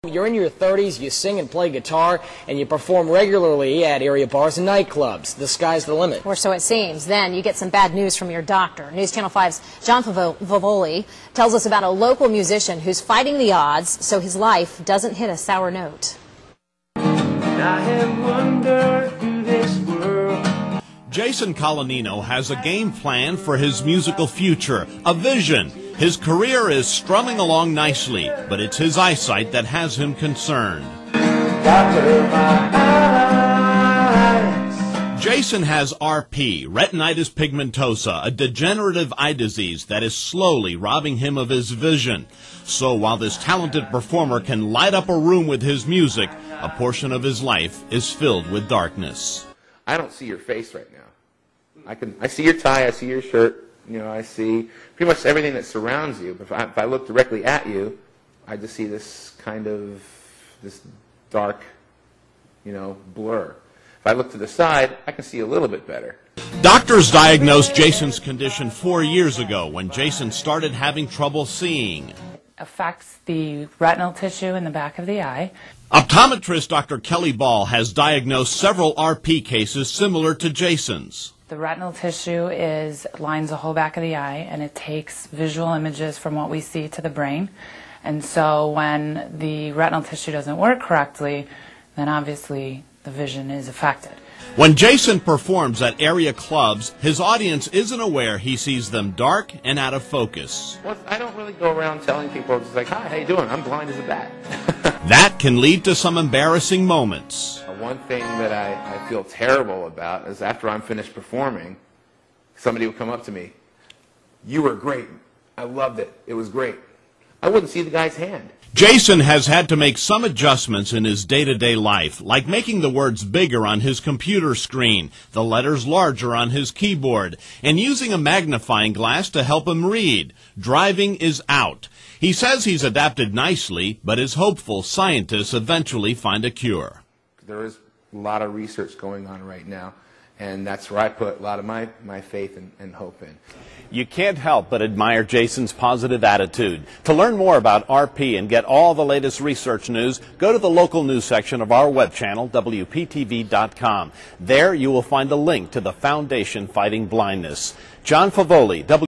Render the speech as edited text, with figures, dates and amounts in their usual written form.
You're in your 30s, you sing and play guitar, and you perform regularly at area bars and nightclubs. The sky's the limit. Or so it seems. Then you get some bad news from your doctor. News Channel 5's John Favoli tells us about a local musician who's fighting the odds so his life doesn't hit a sour note. I have wandered through this world. Jason Colannino has a game plan for his musical future, a vision. His career is strumming along nicely, but it's his eyesight that has him concerned. Doctor, my eyes. Jason has RP, Retinitis Pigmentosa, a degenerative eye disease that is slowly robbing him of his vision. So while this talented performer can light up a room with his music, a portion of his life is filled with darkness. I don't see your face right now. I see your tie, I see your shirt, I see pretty much everything that surrounds you. But if I look directly at you, I just see this this dark, blur. If I look to the side, I can see a little bit better. Doctors diagnosed Jason's condition 4 years ago when Jason started having trouble seeing. Affects the retinal tissue in the back of the eye. Optometrist Dr. Kelly Ball has diagnosed several RP cases similar to Jason's. The retinal tissue lines the whole back of the eye, and it takes visual images from what we see to the brain. And so when the retinal tissue doesn't work correctly, then obviously the vision is affected. When Jason performs at area clubs, his audience isn't aware he sees them dark and out of focus. Well, I don't really go around telling people, just like, hi, how you doing? I'm blind as a bat. That can lead to some embarrassing moments. One thing that I feel terrible about is after I'm finished performing, somebody will come up to me. You were great. I loved it. It was great. I wouldn't see the guy's hand. Jason has had to make some adjustments in his day-to-day life, like making the words bigger on his computer screen, the letters larger on his keyboard, and using a magnifying glass to help him read. Driving is out. He says he's adapted nicely, but is hopeful scientists eventually find a cure. There is a lot of research going on right now, and that's where I put a lot of my faith and hope in. You can't help but admire Jason's positive attitude. To learn more about RP and get all the latest research news, go to the local news section of our web channel, WPTV.com. There you will find a link to the Foundation Fighting Blindness. John Favoli,